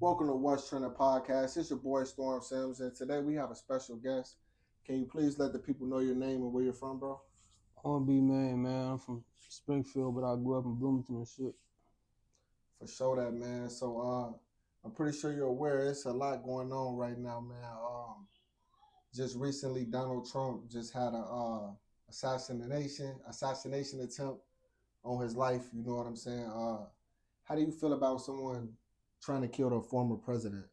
Welcome to What's Trending Podcast. It's your boy Storm Sims, and today we have a special guest. Can you please let the people know your name and where you're from, bro? I'm man. I'm from Springfield, but I grew up in Bloomington and shit. For sure, that man. I'm pretty sure you're aware it's a lot going on right now, man. Just recently, Donald Trump just had a assassination attempt on his life. You know what I'm saying? How do you feel about someone trying to kill the former president?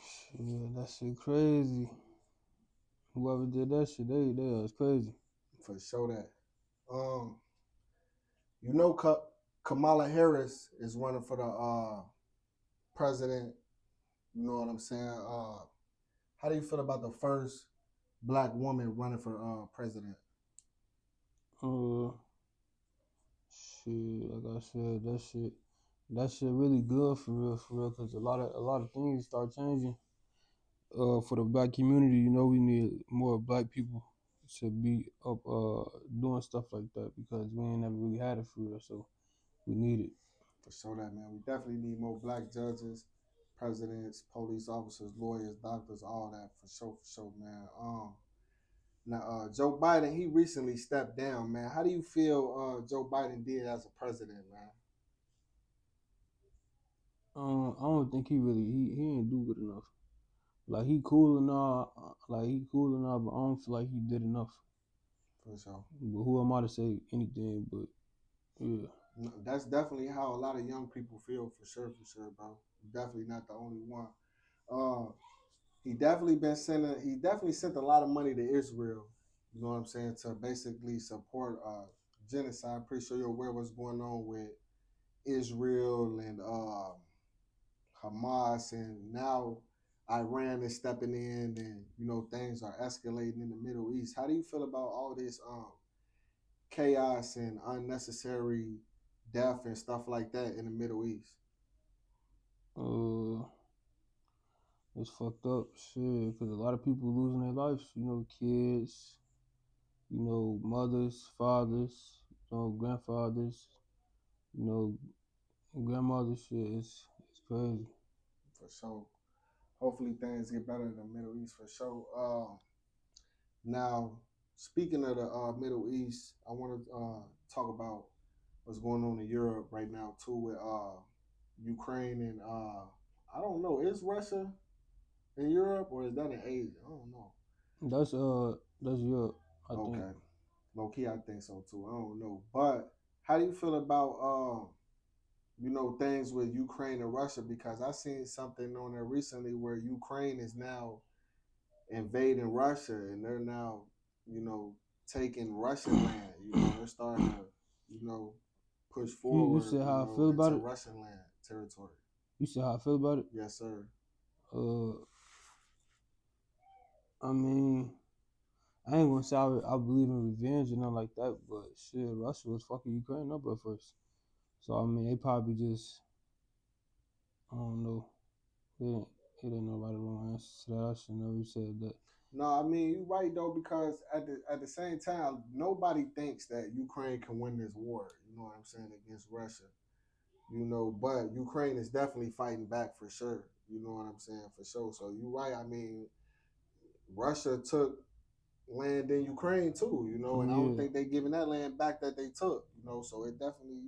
Shit, that shit crazy. Whoever did that shit, they was crazy. For sure, that. Um, You know, Kamala Harris is running for the president. You know what I'm saying? How do you feel about the first black woman running for president? Uh, Shit, like I said, that shit really good for real, cause a lot of things start changing. For the black community, we need more black people to be up, doing stuff like that because we ain't never really had it for real, so we need it. For sure, that man. We definitely need more black judges, presidents, police officers, lawyers, doctors, all that. For sure, man. Now, Joe Biden, he recently stepped down, man. How do you feel Joe Biden did as a president, man? I don't think he ain't do good enough. Like he cool and all, but I don't feel like he did enough. For sure. But who am I to say anything? But yeah, No, that's definitely how a lot of young people feel, for sure, bro. Definitely not the only one. Uh, he definitely sent a lot of money to Israel. You know what I'm saying, to basically support genocide. I'm pretty sure you're aware what's going on with Israel and Hamas, and now Iran is stepping in, and things are escalating in the Middle East. How do you feel about all this chaos and unnecessary death and stuff like that in the Middle East? uh, it's fucked up shit because a lot of people losing their lives. Kids, mothers, fathers, grandfathers, you know, grandmothers. Shit, it's crazy. For sure. Hopefully things get better in the Middle East for sure. Now, speaking of the Middle East, I want to talk about what's going on in Europe right now too with Ukraine and I don't know, is Russia in Europe or is that in Asia? I don't know. That's Europe, I think. Okay, low key, I think so too. I don't know, but how do you feel about things with Ukraine and Russia? Because I seen something on there recently where Ukraine is now invading Russia and they're now, you know, taking Russian land. They're starting to, you know, push You forward, said how I feel into about it. Russian land territory. You said how I feel about it. Yes, sir. Uh, I mean, I ain't gonna say I believe in revenge or nothing like that, but shit, Russia was fucking Ukraine up at first. So I mean, they probably just, I don't know. It ain't nobody wrong answer to that. I should never said that. No, I mean you're right though, because at the same time, nobody thinks that Ukraine can win this war. You know what I'm saying, against Russia. But Ukraine is definitely fighting back for sure. You know what I'm saying, for sure. So you're right. I mean, Russia took land in Ukraine too, and I don't Yeah. think they giving that land back that they took, So it definitely,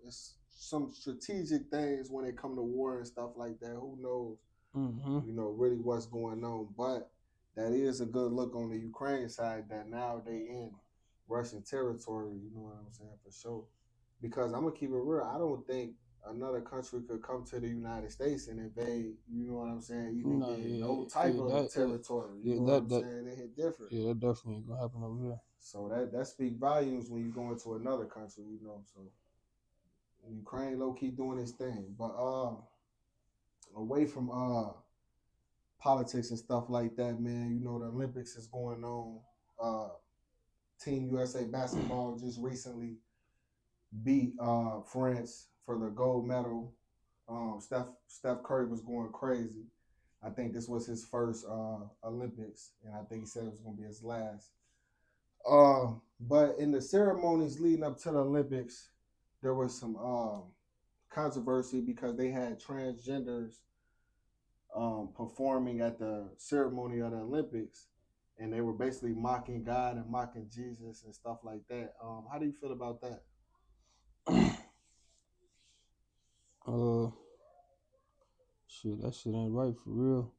it's some strategic things when it come to war and stuff like that. Who knows, Mhm. really what's going on. But that is a good look on the Ukraine side that now they in Russian territory, you know what I'm saying, for sure. Because I'm gonna keep it real, I don't think another country could come to the United States and invade, you know what I'm saying, even No, get yeah, no type yeah, of territory, you yeah, know what I'm that, saying? They hit different. yeah, that definitely ain't gonna happen over here. So that speak volumes when you go into another country. So Ukraine low key doing its thing. But away from politics and stuff like that, man, the Olympics is going on. Uh Team USA basketball just recently beat France for the gold medal. Steph Curry was going crazy. I think this was his first Olympics, and I think he said it was going to be his last. But in the ceremonies leading up to the Olympics, there was some controversy because they had transgenders performing at the ceremony of the Olympics, and they were basically mocking God and mocking Jesus and stuff like that. How do you feel about that? uh, shit, that shit ain't right for real.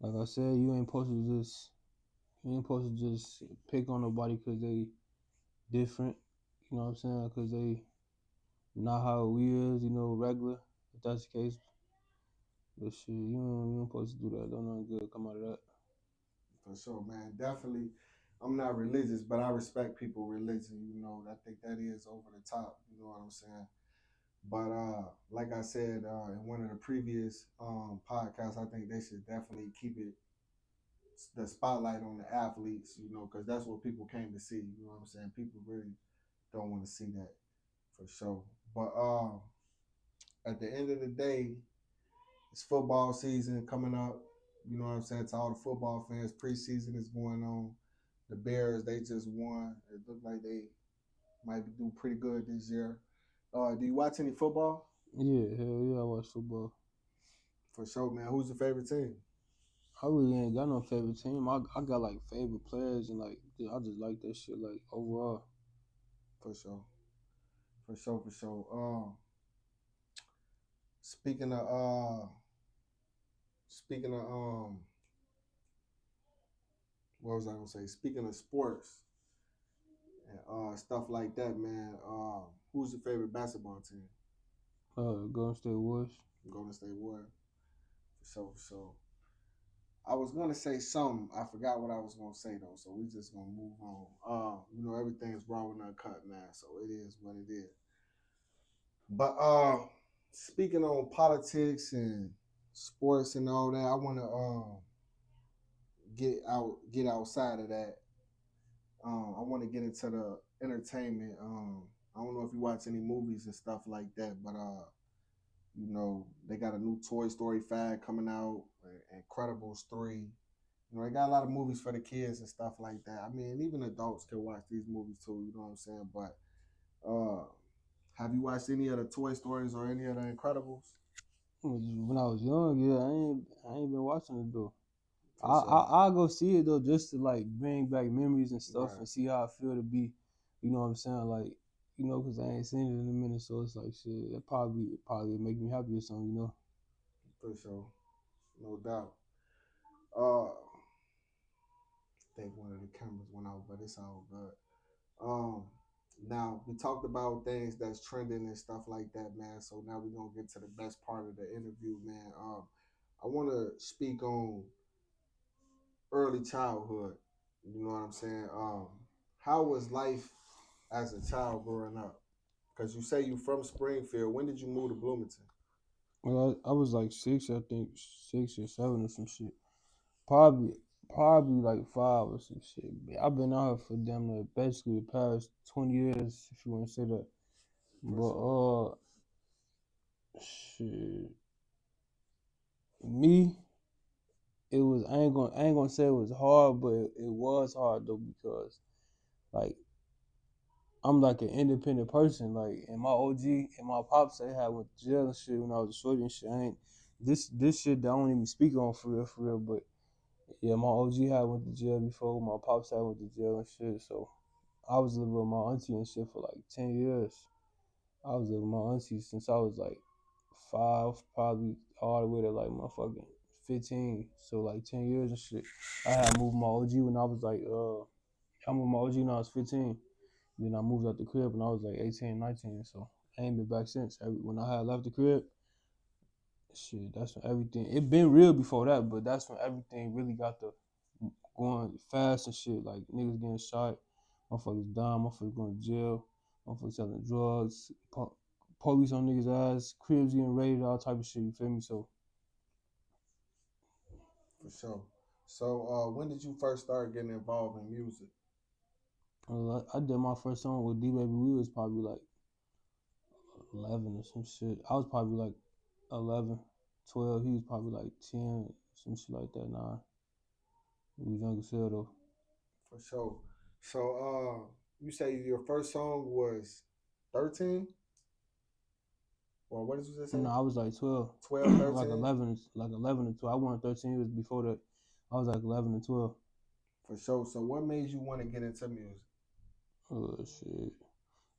Like I said, you ain't supposed to just pick on nobody because they different. You know what I'm saying? Because they not how we is, regular. If that's the case, but shit, you ain't supposed to do that. Don't nothing good come out of that. For sure, man. Definitely. I'm not religious, but I respect people religion. I think that is over the top. You know what I'm saying? But like I said in one of the previous podcasts, I think they should definitely keep the spotlight on the athletes. Because that's what people came to see. You know what I'm saying? People really don't want to see that for sure. But at the end of the day, it's football season coming up. You know what I'm saying? To all the football fans, preseason is going on. The Bears, they just won. It looked like they might do pretty good this year. Do you watch any football? Yeah, hell yeah, I watch football. For sure, man. Who's your favorite team? I really ain't got no favorite team. I got like favorite players and like I just like that shit like overall. For sure. For sure, for sure. Speaking of speaking of what was I gonna say? Speaking of sports and stuff like that, man. Who's your favorite basketball team? Golden State Warriors. Golden State Warriors. For sure, for sure. I was gonna say something. I forgot what I was gonna say though, so we just gonna move on. Everything's raw and uncut now, so it is what it is. But speaking on politics and sports and all that, I wanna get outside of that. I wanna get into the entertainment. I don't know if you watch any movies and stuff like that, but they got a new Toy Story 5 coming out, Incredibles 3. They got a lot of movies for the kids and stuff like that. I mean, even adults can watch these movies too, you know what I'm saying? But uh, have you watched any of the Toy Stories or any of the Incredibles? When I was young, yeah, I ain't been watching it though. For sure. I'll go see it though just to like bring back memories and stuff Right. and see how I feel to be, you know what I'm saying? Like, because I ain't seen it in a minute, so it's like shit. It probably make me happy or something. For sure. No doubt. I think one of the cameras went out, but it's all good. Um, Now we talked about things that's trending and stuff like that, man. So now we're gonna get to the best part of the interview, man. I want to speak on early childhood. You know what I'm saying? How was life as a child growing up? Because you say you from Springfield. When did you move to Bloomington? Well, I was like 6, I think 6 or 7 or some shit. Probably like 5 or some shit. I've been out here for damn near basically the past 20 years, if you want to say that. For But sure. shit, me, it was I ain't gonna say it was hard, but it was hard though because like I'm like an independent person, like and my OG and my pops they had went to jail and shit when I was a shorty and shit. I ain't this shit that I don't even speak on for real, but yeah, my OG had went to jail before, my pops had went to jail and shit, so I was living with my auntie and shit for like 10 years. I was living with my auntie since I was like 5, probably all the way to like motherfucking 15. So like 10 years and shit. I had moved my OG when I was like I moved my OG when I was 15. Then I moved out the crib when I was like 18, 19. So I ain't been back since. When I had left the crib, shit, that's when everything. It been real before that, but that's when everything really got the going fast and shit. Like niggas getting shot, motherfuckers dying, motherfuckers going to jail, motherfuckers selling drugs, police on niggas' ass, cribs getting raided, all type of shit. You feel me? So For sure. So when did you first start getting involved in music? I did my first song with D Baby. We was probably like 11 or some shit. I was probably like 11, 12. He was probably like 10, some shit like that. Nah, we was young as hell though. For sure. So you say your first song was 13? Or what did you just say? No, I was like 12. 12, like 13? 11, like 11 to 12. I won 13 years before that. I was like 11 and 12. For sure. So what made you want to get into music? Oh shit!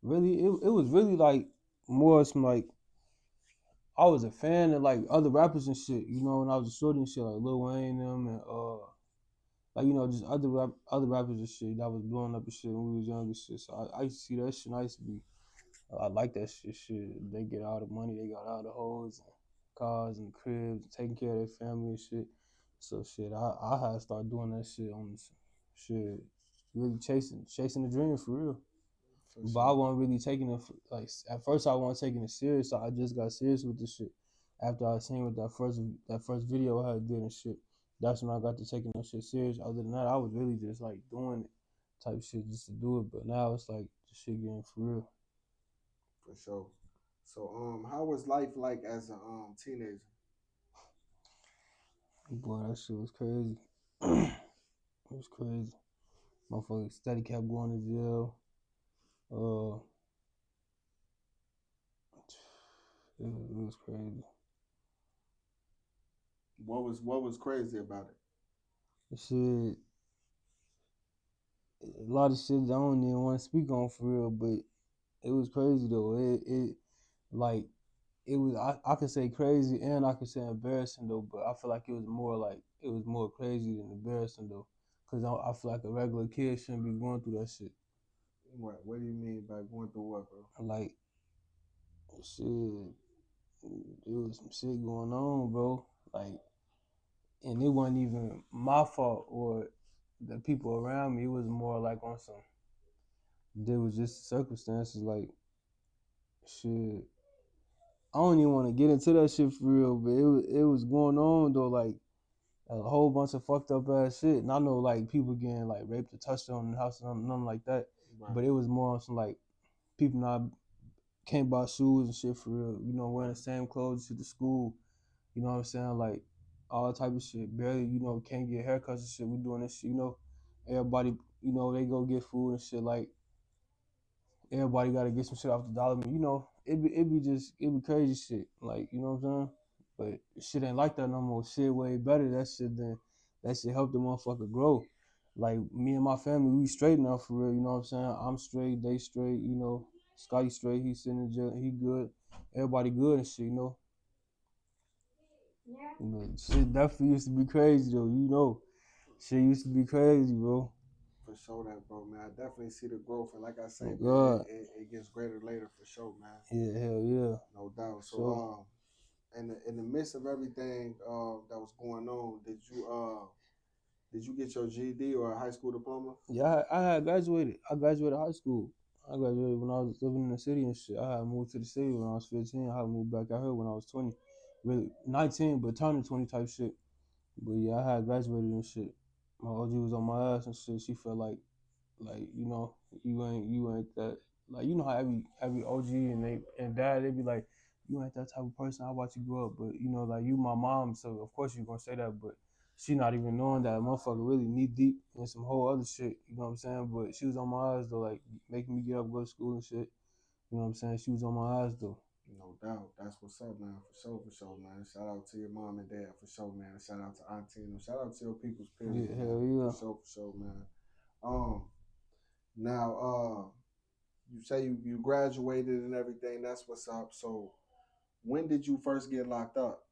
Really, it was really like more some like I was a fan of like other rappers and shit. You know, when I was a shorty and shit, like Lil Wayne them and like just other rappers and shit that was blowing up and shit when we was young and shit. So I used to see that shit. And I used to be I like that shit. Shit, they get all the money, they got all the hoes and cars and cribs, taking care of their family and shit. So shit, I had to start doing that shit on shit, really chasing the dream for real. For But I sure. wasn't really taking it like at first I wasn't taking it serious. So I just got serious with this shit after I seen with that first video I had did and shit. That's when I got to taking that shit serious. Other than that, I was really just like doing it type shit just to do it. But now it's like the shit getting for real. For sure. So how was life like as a teenager? Boy, that shit was crazy. It was crazy. Motherfucker steady kept going to jail. Uh, it was crazy. What was crazy about it? Shit, a lot of shit I don't even want to speak on for real, but it was crazy though. It like it was. I could say crazy and I could say embarrassing though, but I feel like it was more crazy than embarrassing though, cause I feel like a regular kid shouldn't be going through that shit. What do you mean by going through what, bro? Like shit, there was some shit going on, bro. Like, and it wasn't even my fault or the people around me. It was more like on some. There was just circumstances like shit. I don't even want to get into that shit for real, but it was going on though, like a whole bunch of fucked up ass shit. And I know like people getting like raped or touched on in the house, nothing like that. Right. But it was more on some like people not can't buy shoes and shit for real. You know, wearing the same clothes to the school. You know what I'm saying? Like all type of shit. Barely, can't get haircuts and shit. We doing this shit. Everybody, they go get food and shit. Like everybody got to get some shit off the dollar. It be crazy shit. Like you know what I'm saying? But shit ain't like that no more. Shit way better. That shit helped the motherfucker grow. Like me and my family, we straight now for real. You know what I'm saying? I'm straight, they straight. Scotty straight. He sitting in jail. He good. Everybody good and shit. Shit definitely used to be crazy though. Shit used to be crazy, bro. For sure that, bro, man. I definitely see the growth, and like I say, Oh man, God. it gets greater later for sure, man. Yeah, hell yeah. No doubt. So Sure. in the midst of everything that was going on, did you get your GED or a high school diploma? Yeah, I had graduated. I graduated high school. I graduated when I was living in the city and shit. I had moved to the city when I was 15. I had moved back out here when I was 20. Really, 19, but turning 20 type shit. But yeah, I had graduated and shit. My OG was on my ass and shit. She felt like you ain't that, like how every OG and dad, they be like, you ain't that type of person. I watch you grow up, but like you my mom, so of course you gonna say that. But she not even knowing that motherfucker really knee deep in some whole other shit. You know what I'm saying? But she was on my ass though, like making me get up, go to school and shit. You know what I'm saying? She was on my ass though. No doubt. That's what's up, man. For sure, man. Shout out to your mom and dad, for sure, man. Shout out to Auntie and them. Shout out to your people's Yeah, period, man. hell yeah. For sure, man. Um, now, you say you graduated and everything. That's what's up. So, when did you first get locked up?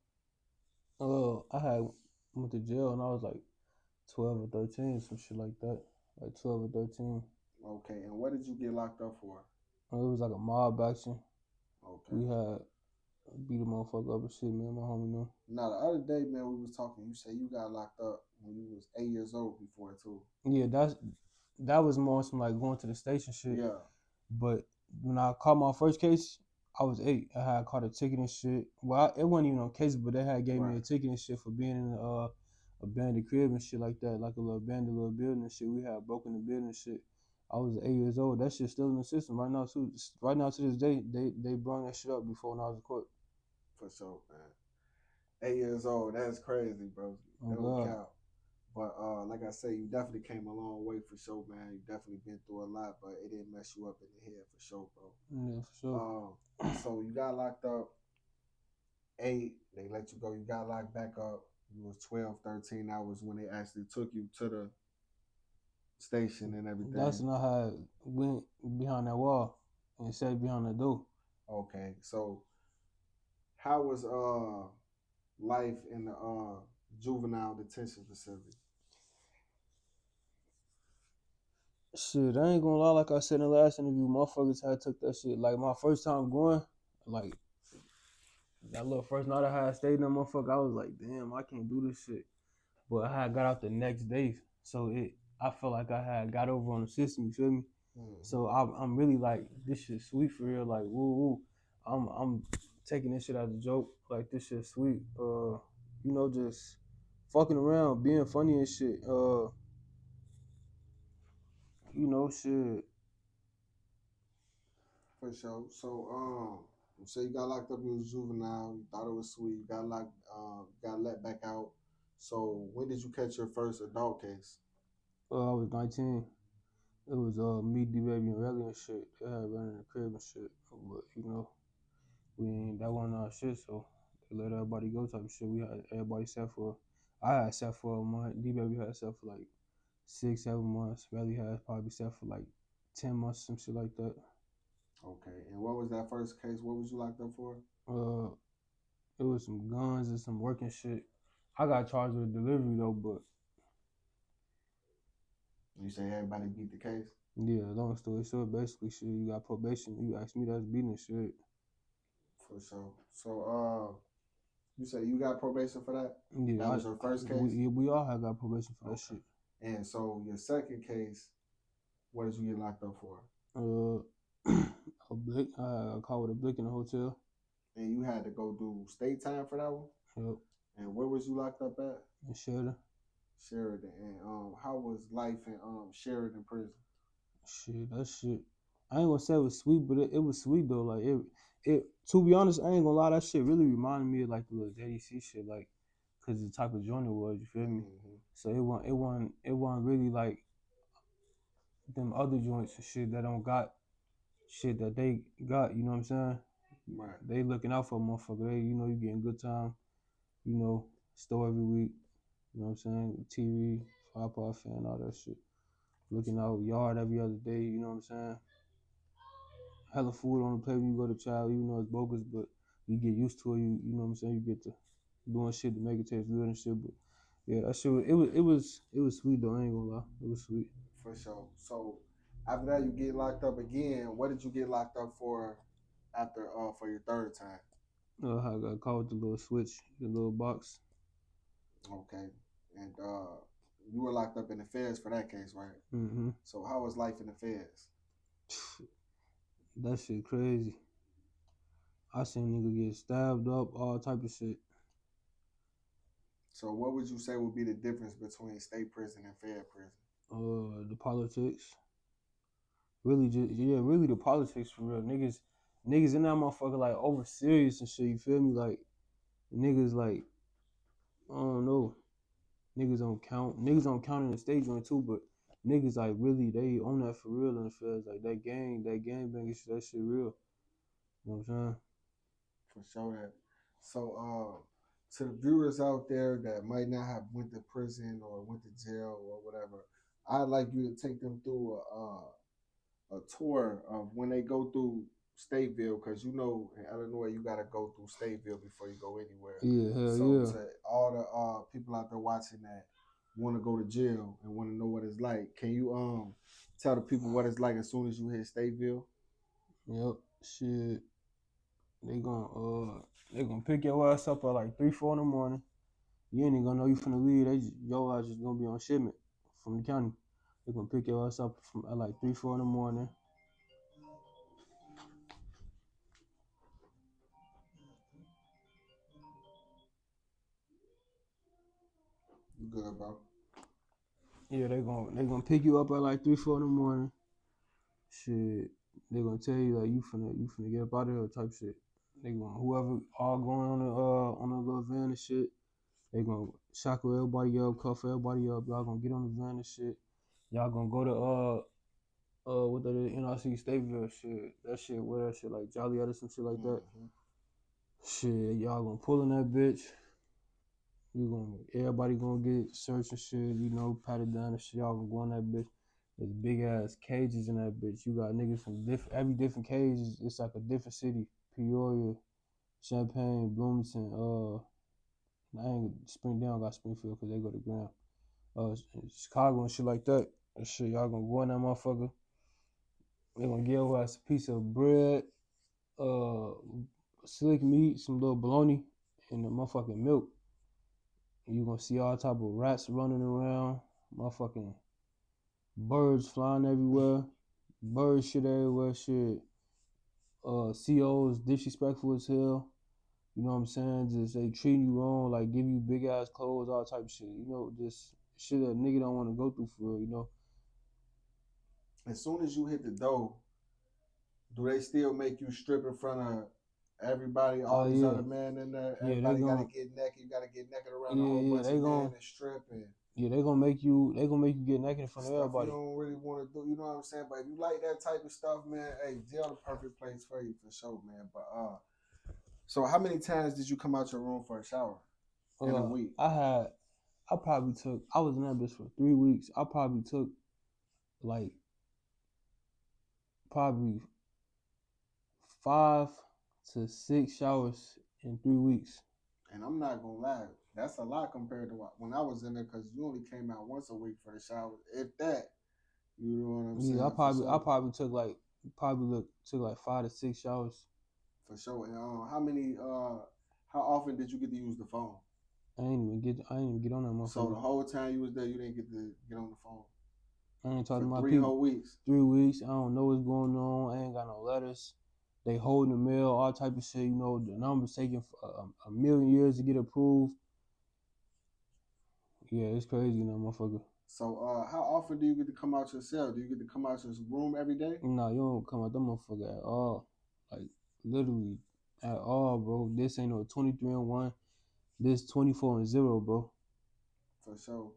I had went to jail and I was like 12 or 13, some shit like that. Like 12 or 13. Okay, and what did you get locked up for? It was like a mob action. Okay. We had beat a motherfucker up and shit, man. My homie knew. Now the other day, man, we was talking. You say you got locked up when you was 8 years old before too. Yeah, that was more some like going to the station shit. Yeah. But when I caught my first case, I was 8. I had caught a ticket and shit. Well, it wasn't even a case, but they had gave me a ticket and shit for being in a abandoned crib and shit like that, like a little abandoned little building and shit. We had broken the building and shit. I was 8 years old. That shit's still in the system right now too. Right now to this day, they brought that shit up before when I was in court. For sure, man. 8 years old, that's crazy, bro. Oh That would God. count. But like I say, you definitely came a long way for sure, man. You definitely been through a lot, but it didn't mess you up in the head for sure, bro. Yeah, for sure. So you got locked up. 8, they let you go. You got locked back up. It was 12, 13 hours when they actually took you to the station and That's everything. not how it went behind that wall and sat behind the door. Okay, so how was life in the juvenile detention facility? Shit, I ain't gonna lie, like I said in the last interview, motherfuckers had took that shit. Like my first time going, like that little first night I had stayed in that motherfucker, I was like, damn, I can't do this shit. But I had got out the next day, so I felt like I had got over on the system. You feel me? So I'm really like, this shit sweet for real. Like woo woo, I'm taking this shit as a joke. Like this shit sweet. You know, just fucking around, being funny and shit. You know, shit. For sure. So you say you got locked up, you was juvenile, you thought it was sweet, you got locked, got let back out. So when did you catch your first adult case? I was 19. It was me, D Baby, and Relly and shit. They had been in the crib and shit. But you know, we ain't that wasn't our shit, so they let everybody go type of shit. We had everybody set for. I had set for a month. D Baby had set for like 6, 7 months. Relly had probably set for like 10 months, some shit like that. Okay, and what was that first case? What was you locked up for? It was some guns and some working shit. I got charged with delivery though, but You say everybody beat the case? yeah, long story short, basically shit, you got probation. You asked me that's beating the shit. For sure. So you say you got probation for that? Yeah, That was your first case? we all had got probation for that shit. And so your second case, what did you get locked up for? A blick. I had a call with a blick in the hotel. And you had to go do state time for that one? Yep. And where was you locked up at? In Sheridan. Sheridan. And how was life in Sheridan prison? Shit, that shit. I ain't gonna say it was sweet, but it was sweet though. Like it. To be honest, I ain't gonna lie. That shit really reminded me of like the little JDC shit, like, cause the type of joint it was. You feel me? So it wasn't really like them other joints and shit that don't got shit that they got. You know what I'm saying? Right. They looking out for a motherfucker. They, you getting good time. Store every week. You know what I'm saying? TV, 5-power fan, all that shit. Looking out yard every other day. You know what I'm saying? Hella food on the plate when you go to child, even though it's bogus, but you get used to it. You know what I'm saying? You get to doing shit to make it taste good and shit. But yeah, that shit. It was sweet though. I ain't gonna lie. It was sweet. For sure. So after that, you get locked up again. What did you get locked up for after for your third time? I got caught with the little switch, the little box. Okay. And you were locked up in the feds for that case, right? Mm-hmm. So how was life in the feds? That shit crazy. I seen niggas get stabbed up, all type of shit. So what would you say would be the difference between state prison and fed prison? The politics. Really really the politics for real. Niggas in that motherfucker like over serious and shit, you feel me? Like niggas like I don't know. Niggas don't count in the state joint too, but niggas like really they own that for real in the feds. Like that gang banging shit, that shit real. You know what I'm saying? For sure that. So to the viewers out there that might not have went to prison or went to jail or whatever, I'd like you to take them through a tour of when they go through Stateville, because in Illinois you gotta go through Stateville before you go anywhere. Yeah, hell so yeah. to all the people out there watching that want to go to jail and want to know what it's like, can you tell the people what it's like as soon as you hit Stateville? Yep. Shit. They gonna pick your ass up at like 3, 4 in the morning. You ain't even gonna know you finna leave. Your ass just gonna be on shipment from the county. They gonna pick your ass up at like 3, 4 in the morning. You good, bro? Yeah, they gonna pick you up at like 3, 4 in the morning. Shit, they gonna tell you like you finna get up out of here type shit. They gonna whoever all going on the little van and shit. They gonna shackle everybody up, cuff everybody up. Y'all gonna get on the van and shit. Y'all gonna go to what that is, NRC Stateville shit. That shit, where that shit like Jolly or some shit like that. Shit, y'all gonna pull in that bitch. Everybody gonna get searched and shit, patted down and shit. Y'all gonna go in that bitch. There's big ass cages in that bitch. You got niggas from every different cage. It's like a different city. Peoria, Champaign, Bloomington. I ain't Springdale got Springfield because they go to Graham. Chicago and shit like that. And shit, y'all gonna go in that motherfucker. They gonna give us a piece of bread, uh, slick meat, some little bologna, and the motherfucking milk. You gonna see all type of rats running around, motherfucking birds flying everywhere, bird shit everywhere, shit. COs disrespectful as hell. You know what I'm saying? Just they treating you wrong, like give you big ass clothes, all type of shit. Just shit a nigga don't want to go through for real. As soon as you hit the door, do they still make you strip in front of everybody, all these Yeah. other men in there? Yeah, Everybody gotta get naked. You gotta get naked around a whole bunch of men and strip and they gonna make you get naked in front of stuff everybody. you don't really want to do. You know what I'm saying? But if you like that type of stuff, man, hey, jail the perfect place for you for sure, man. But so how many times did you come out your room for a shower in a week? I was in that bitch for 3 weeks. I probably took like probably 5 to 6 showers in 3 weeks. And I'm not gonna lie, that's a lot compared to when I was in there, because you only came out once a week for the shower, if that. You know what I'm saying? Yeah, I probably took like 5 to 6 showers. For sure. And how often did you get to use the phone? I ain't even get on that motherfucker. So the whole time you was there, you didn't get to get on the phone. I ain't talking for to my 3 people. whole weeks. 3 weeks. I don't know what's going on. I ain't got no letters. They holding the mail, all type of shit. The numbers taking a million years to get approved. Yeah, it's crazy, motherfucker. So how often do you get to come out your cell? Do you get to come out your room every day? Nah, you don't come out that motherfucker at all. Like literally at all, bro. This ain't no 23-1. This 24-0, bro. For sure.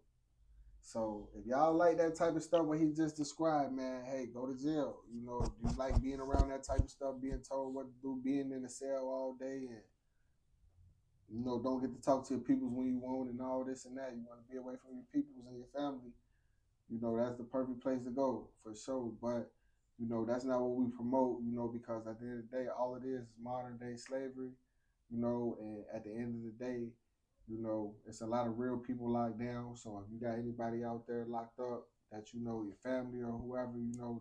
So if y'all like that type of stuff, what he just described, man, hey, go to jail. Do you like being around that type of stuff, being told what to do, being in the cell all day, and don't get to talk to your peoples when you want and all this and that. You want to be away from your peoples and your family. That's the perfect place to go for sure. But that's not what we promote. Because at the end of the day, all it is modern day slavery. And at the end of the day, it's a lot of real people locked down. So if you got anybody out there locked up that your family or whoever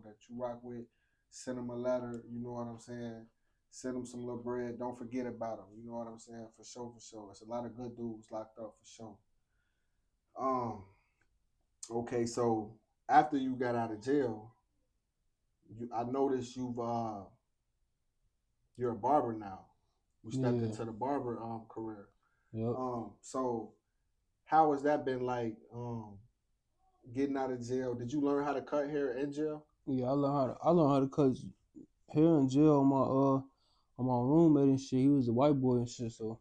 that you rock with, send them a letter. You know what I'm saying? Send them some little bread. Don't forget about them. You know what I'm saying? For sure, for sure. It's a lot of good dudes locked up for sure. Okay, so after you got out of jail, I noticed you're a barber now. You stepped into the barber career. Yep. So how has that been like getting out of jail? Did you learn how to cut hair in jail? Yeah, I learned how to cut hair in jail on my roommate and shit. He was a white boy and shit, so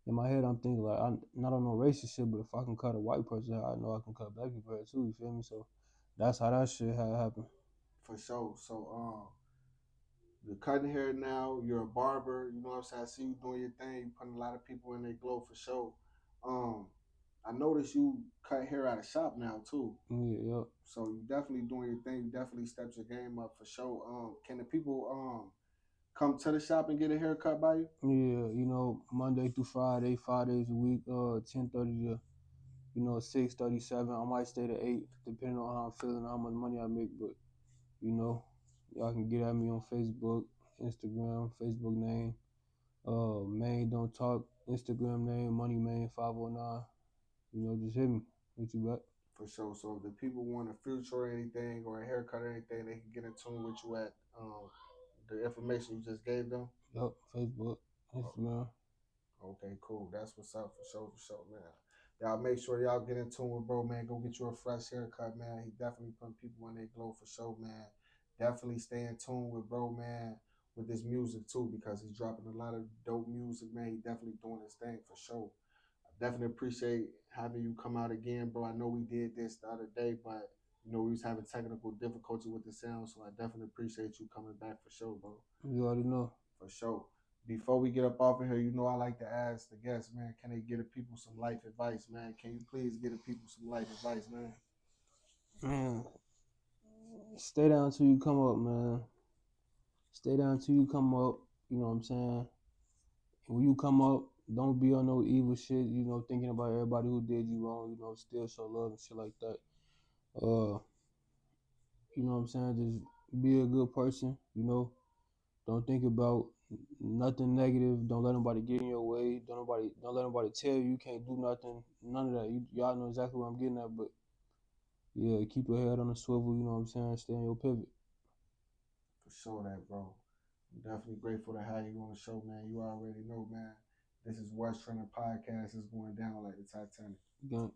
in my head I'm thinking like I'm not on no racist shit, but if I can cut a white person hair, I know I can cut black people hair too, you feel me? So that's how that shit had happened. For sure. So you're cutting hair now, you're a barber, you know what I'm saying? I see you doing your thing, you putting a lot of people in their glow for sure. I noticed you cut hair at a shop now too. Yeah, yep. So you definitely doing your thing. You definitely stepped your game up for sure. Can the people come to the shop and get a haircut by you? Yeah, Monday through Friday, 5 days a week, 10:30 to 6:37. I might stay to 8, depending on how I'm feeling, how much money I make. But y'all can get at me on Facebook, Instagram, Facebook name, Main Don't Talk, Instagram name, Money Main 509. Just hit me. What you got? For sure. So if the people want a future or anything or a haircut or anything, they can get in tune with you at the information you just gave them. Yep, Facebook, Instagram. Okay, cool. That's what's up for sure, man. Y'all make sure y'all get in tune with bro, man. Go get you a fresh haircut, man. He definitely putting people in their glow for sure, man. Definitely stay in tune with bro, man, with this music too, because he's dropping a lot of dope music, man. He definitely doing his thing for sure. I definitely appreciate having you come out again, bro. I know we did this the other day, but we was having technical difficulty with the sound, so I definitely appreciate you coming back for sure, bro. You already know. For sure. before we get up off of here, you know I like to ask the guests, man, can they give the people some life advice, man? Can you please give the people some life advice, man? Man, stay down till you come up, man. Stay down till you come up. You know what I'm saying? When you come up, don't be on no evil shit. You know, thinking about everybody who did you wrong. You know, still show love and shit like that. You know what I'm saying? Just be a good person. You know, don't think about nothing negative. Don't let nobody get in your way. Don't let nobody tell you you can't do nothing. None of that. Y'all know exactly what I'm getting at. But yeah, keep your head on the swivel. You know what I'm saying? Stay on your pivot. For sure that, bro. I'm definitely grateful to have you on the show, man. You already know, man. This is West Trending Podcast. Is going down like the Titanic. Again.